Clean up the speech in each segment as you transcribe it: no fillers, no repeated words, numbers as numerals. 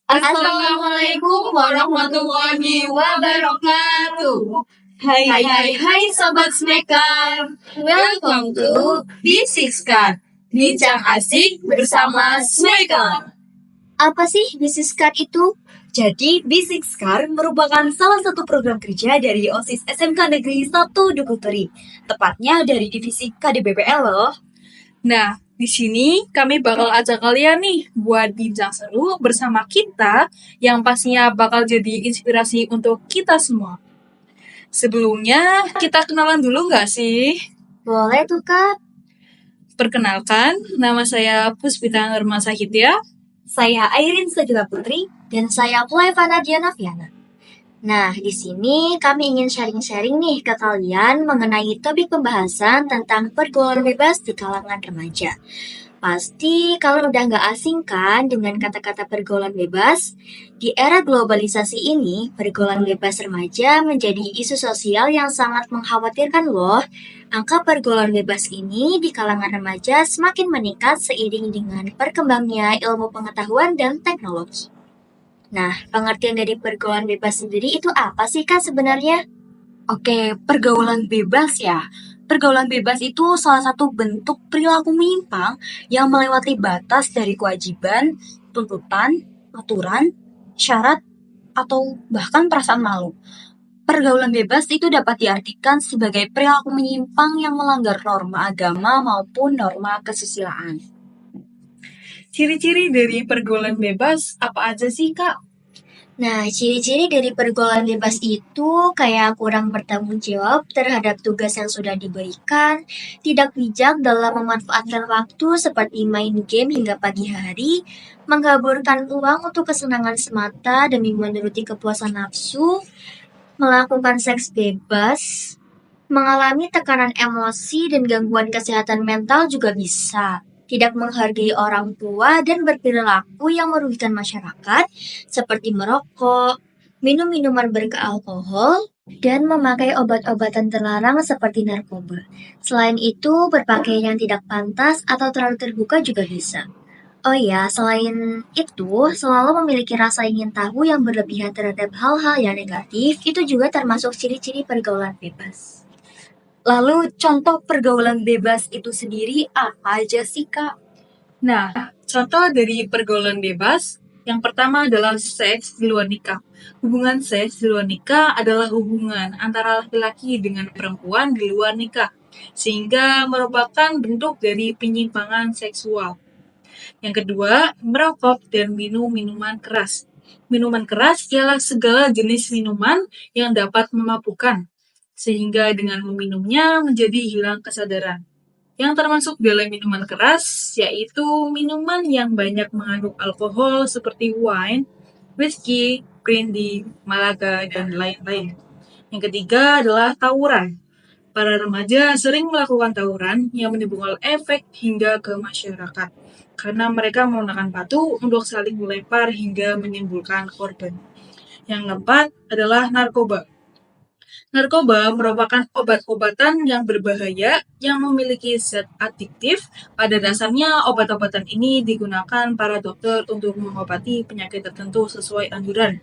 Assalamualaikum warahmatullahi wabarakatuh. Hai Sobat Smaker. Welcome to B6Card. Bincang asik bersama Smaker. Apa sih bisnis card itu? Jadi B6Card merupakan salah satu program kerja dari OSIS SMK Negeri 1 Dukuturi. Tepatnya dari divisi KDBPL loh. Nah, di sini kami bakal ajak kalian nih buat bincang seru bersama kita yang pastinya bakal jadi inspirasi untuk kita semua. Sebelumnya, kita kenalan dulu nggak sih? Boleh tuh Kak. Perkenalkan, nama saya Puspita Nurma Sahidya. Saya Airin Sajila Putri. Dan saya Flaivana Diana Viana. Nah, di sini kami ingin sharing-sharing nih ke kalian mengenai topik pembahasan tentang pergaulan bebas di kalangan remaja. Pasti kalian udah nggak asing kan dengan kata-kata pergaulan bebas? Di era globalisasi ini, pergaulan bebas remaja menjadi isu sosial yang sangat mengkhawatirkan loh. Angka pergaulan bebas ini di kalangan remaja semakin meningkat seiring dengan perkembangnya ilmu pengetahuan dan teknologi. Nah, pengertian dari pergaulan bebas sendiri itu apa sih Kak sebenarnya? Oke, pergaulan bebas ya. Pergaulan bebas itu salah satu bentuk perilaku menyimpang yang melewati batas dari kewajiban, tuntutan, aturan, syarat, atau bahkan perasaan malu. Pergaulan bebas itu dapat diartikan sebagai perilaku menyimpang yang melanggar norma agama maupun norma kesusilaan. Ciri-ciri dari pergaulan bebas apa aja sih, Kak? Nah, ciri-ciri dari pergaulan bebas itu kayak kurang bertanggung jawab terhadap tugas yang sudah diberikan, tidak bijak dalam memanfaatkan waktu seperti main game hingga pagi hari, menggaburkan uang untuk kesenangan semata demi menuruti kepuasan nafsu, melakukan seks bebas, mengalami tekanan emosi dan gangguan kesehatan mental juga bisa. Tidak menghargai orang tua dan berperilaku yang merugikan masyarakat, seperti merokok, minum minuman beralkohol, dan memakai obat-obatan terlarang seperti narkoba. Selain itu, berpakaian yang tidak pantas atau terlalu terbuka juga bisa. Oh ya, selain itu, selalu memiliki rasa ingin tahu yang berlebihan terhadap hal-hal yang negatif, itu juga termasuk ciri-ciri pergaulan bebas. Lalu contoh pergaulan bebas itu sendiri apa aja sih, Kak? Nah, contoh dari pergaulan bebas yang pertama adalah seks di luar nikah. Hubungan seks di luar nikah adalah hubungan antara laki-laki dengan perempuan di luar nikah, sehingga merupakan bentuk dari penyimpangan seksual. Yang kedua, merokok dan minum minuman keras. Minuman keras ialah segala jenis minuman yang dapat memabukkan, sehingga dengan meminumnya menjadi hilang kesadaran. Yang termasuk dalam minuman keras yaitu minuman yang banyak mengandung alkohol seperti wine, whisky, brandy, malaga, dan lain-lain. Yang ketiga adalah tawuran. Para remaja sering melakukan tawuran yang menimbulkan efek hingga ke masyarakat karena mereka menggunakan batu untuk saling melempar hingga menimbulkan korban. Yang keempat adalah narkoba. Narkoba merupakan obat-obatan yang berbahaya yang memiliki zat adiktif. Pada dasarnya, obat-obatan ini digunakan para dokter untuk mengobati penyakit tertentu sesuai anjuran.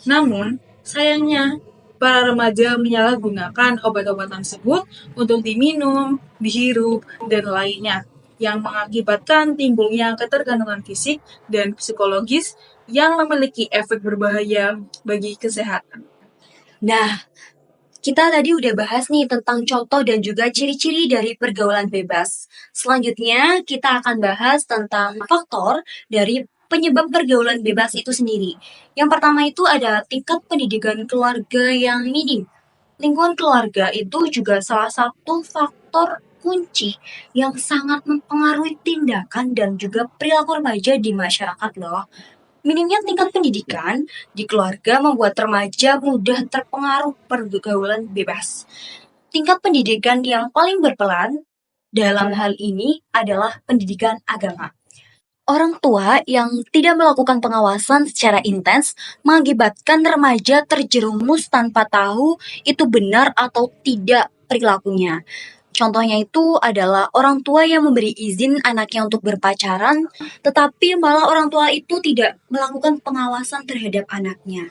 Namun, sayangnya, para remaja menyalahgunakan obat-obatan tersebut untuk diminum, dihirup, dan lainnya, yang mengakibatkan timbulnya ketergantungan fisik dan psikologis yang memiliki efek berbahaya bagi kesehatan. Nah, kita tadi udah bahas nih tentang contoh dan juga ciri-ciri dari pergaulan bebas. Selanjutnya, kita akan bahas tentang faktor dari penyebab pergaulan bebas itu sendiri. Yang pertama itu ada tingkat pendidikan keluarga yang minim. Lingkungan keluarga itu juga salah satu faktor kunci yang sangat mempengaruhi tindakan dan juga perilaku remaja di masyarakat loh. Minimnya tingkat pendidikan di keluarga membuat remaja mudah terpengaruh pergaulan bebas. Tingkat pendidikan yang paling berperan dalam hal ini adalah pendidikan agama. Orang tua yang tidak melakukan pengawasan secara intens mengakibatkan remaja terjerumus tanpa tahu itu benar atau tidak perilakunya. Contohnya itu adalah orang tua yang memberi izin anaknya untuk berpacaran, tetapi malah orang tua itu tidak melakukan pengawasan terhadap anaknya.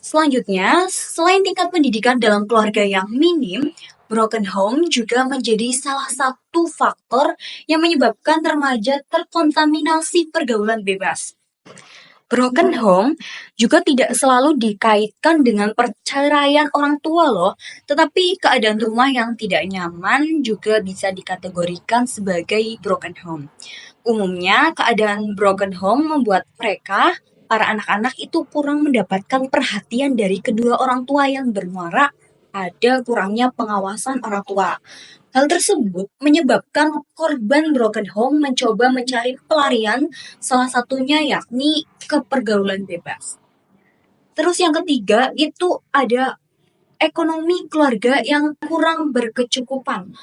Selanjutnya, selain tingkat pendidikan dalam keluarga yang minim, broken home juga menjadi salah satu faktor yang menyebabkan remaja terkontaminasi pergaulan bebas. Broken home juga tidak selalu dikaitkan dengan perceraian orang tua loh, tetapi keadaan rumah yang tidak nyaman juga bisa dikategorikan sebagai broken home. Umumnya, keadaan broken home membuat mereka, para anak-anak itu kurang mendapatkan perhatian dari kedua orang tua yang bermuara ada kurangnya pengawasan orang tua. Hal tersebut menyebabkan korban broken home mencoba mencari pelarian, salah satunya yakni ke pergaulan bebas. Terus yang ketiga itu ada ekonomi keluarga yang kurang berkecukupan,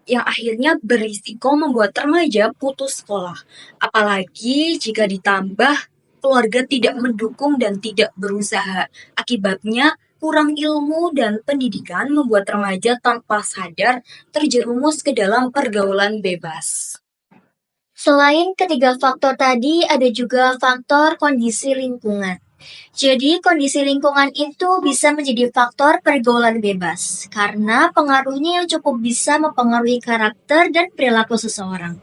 yang akhirnya berisiko membuat remaja putus sekolah. Apalagi jika ditambah keluarga tidak mendukung dan tidak berusaha. Akibatnya, kurang ilmu dan pendidikan membuat remaja tanpa sadar terjerumus ke dalam pergaulan bebas. Selain ketiga faktor tadi, ada juga faktor kondisi lingkungan. Jadi, kondisi lingkungan itu bisa menjadi faktor pergaulan bebas, karena pengaruhnya yang cukup bisa mempengaruhi karakter dan perilaku seseorang.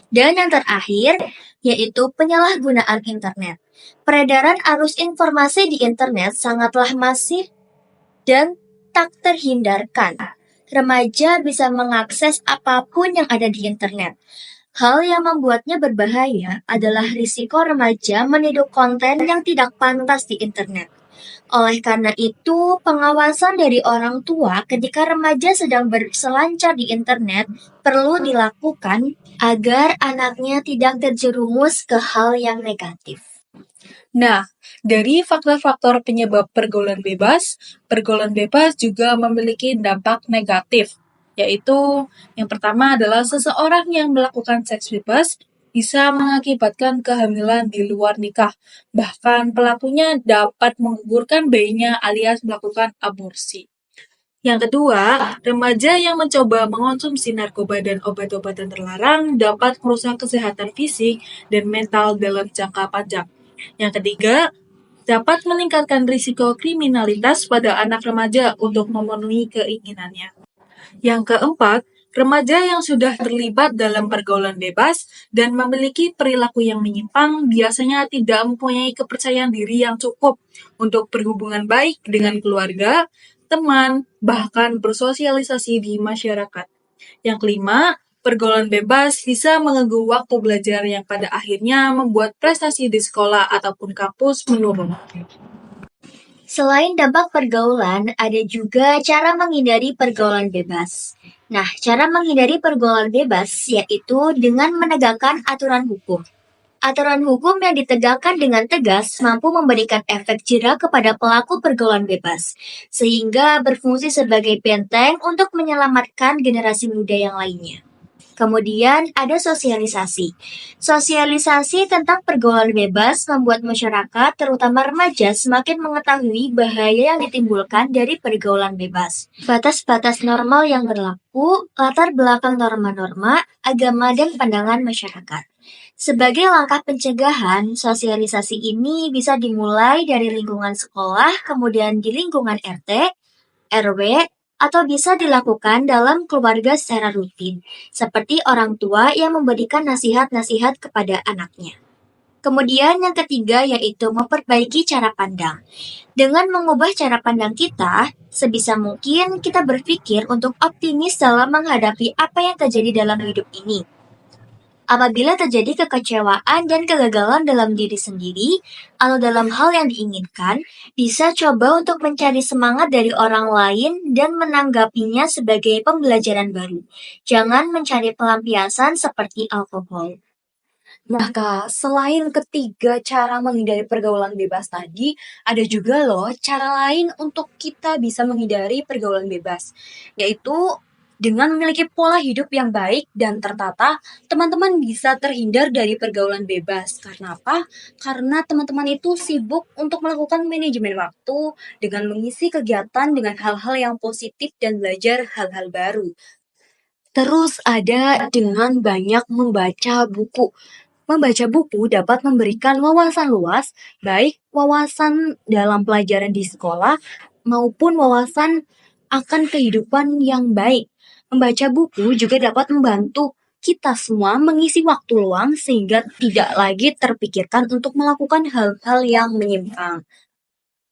Dan yang terakhir, yaitu penyalahgunaan internet. Peredaran arus informasi di internet sangatlah masif dan tak terhindarkan. Remaja bisa mengakses apapun yang ada di internet. Hal yang membuatnya berbahaya adalah risiko remaja meniru konten yang tidak pantas di internet. Oleh karena itu, pengawasan dari orang tua ketika remaja sedang berselancar di internet perlu dilakukan agar anaknya tidak terjerumus ke hal yang negatif. Nah, dari faktor-faktor penyebab pergaulan bebas juga memiliki dampak negatif, yaitu yang pertama adalah seseorang yang melakukan seks bebas bisa mengakibatkan kehamilan di luar nikah. Bahkan pelakunya dapat menggugurkan bayinya alias melakukan aborsi. Yang kedua, remaja yang mencoba mengonsumsi narkoba dan obat-obatan terlarang dapat merusak kesehatan fisik dan mental dalam jangka panjang. Yang ketiga, dapat meningkatkan risiko kriminalitas pada anak remaja untuk memenuhi keinginannya. Yang keempat, remaja yang sudah terlibat dalam pergaulan bebas dan memiliki perilaku yang menyimpang biasanya tidak mempunyai kepercayaan diri yang cukup untuk berhubungan baik dengan keluarga, teman, bahkan bersosialisasi di masyarakat. Yang kelima, pergaulan bebas bisa mengganggu waktu belajar yang pada akhirnya membuat prestasi di sekolah ataupun kampus menurun. Selain dampak pergaulan, ada juga cara menghindari pergaulan bebas. Nah, cara menghindari pergaulan bebas yaitu dengan menegakkan aturan hukum. Aturan hukum yang ditegakkan dengan tegas mampu memberikan efek jera kepada pelaku pergaulan bebas, sehingga berfungsi sebagai benteng untuk menyelamatkan generasi muda yang lainnya. Kemudian ada sosialisasi. Sosialisasi tentang pergaulan bebas membuat masyarakat, terutama remaja, semakin mengetahui bahaya yang ditimbulkan dari pergaulan bebas. Batas-batas normal yang berlaku, latar belakang norma-norma, agama, dan pandangan masyarakat. Sebagai langkah pencegahan, sosialisasi ini bisa dimulai dari lingkungan sekolah, kemudian di lingkungan RT, RW, atau bisa dilakukan dalam keluarga secara rutin, seperti orang tua yang memberikan nasihat-nasihat kepada anaknya. Kemudian yang ketiga yaitu memperbaiki cara pandang. Dengan mengubah cara pandang kita, sebisa mungkin kita berpikir untuk optimis dalam menghadapi apa yang terjadi dalam hidup ini. Apabila terjadi kekecewaan dan kegagalan dalam diri sendiri atau dalam hal yang diinginkan, bisa coba untuk mencari semangat dari orang lain dan menanggapinya sebagai pembelajaran baru. Jangan mencari pelampiasan seperti alkohol. Nah, Kak, selain ketiga cara menghindari pergaulan bebas tadi, ada juga loh cara lain untuk kita bisa menghindari pergaulan bebas, yaitu dengan memiliki pola hidup yang baik dan tertata, teman-teman bisa terhindar dari pergaulan bebas. Karena apa? Karena teman-teman itu sibuk untuk melakukan manajemen waktu dengan mengisi kegiatan dengan hal-hal yang positif dan belajar hal-hal baru. Terus ada dengan banyak membaca buku. Membaca buku dapat memberikan wawasan luas, baik wawasan dalam pelajaran di sekolah maupun wawasan akan kehidupan yang baik. Membaca buku juga dapat membantu kita semua mengisi waktu luang sehingga tidak lagi terpikirkan untuk melakukan hal-hal yang menyimpang.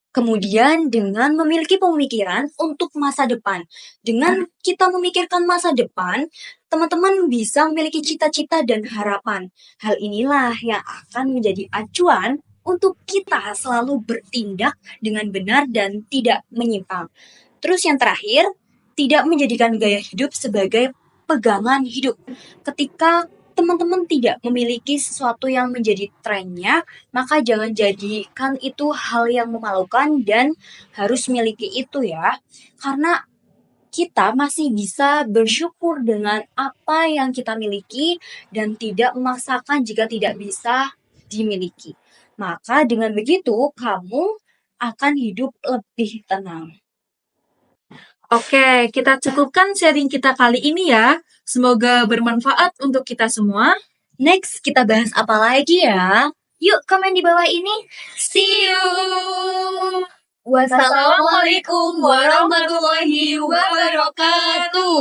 Kemudian dengan memiliki pemikiran untuk masa depan. Dengan kita memikirkan masa depan, teman-teman bisa memiliki cita-cita dan harapan. Hal inilah yang akan menjadi acuan untuk kita selalu bertindak dengan benar dan tidak menyimpang. Terus yang terakhir, tidak menjadikan gaya hidup sebagai pegangan hidup. Ketika teman-teman tidak memiliki sesuatu yang menjadi trennya, maka jangan jadikan itu hal yang memalukan dan harus miliki itu ya. Karena kita masih bisa bersyukur dengan apa yang kita miliki dan tidak memaksakan jika tidak bisa dimiliki. Maka dengan begitu kamu akan hidup lebih tenang. Oke, kita cukupkan sharing kita kali ini ya. Semoga bermanfaat untuk kita semua. Next, kita bahas apa lagi ya? Yuk, komen di bawah ini. See you! Wassalamualaikum warahmatullahi wabarakatuh.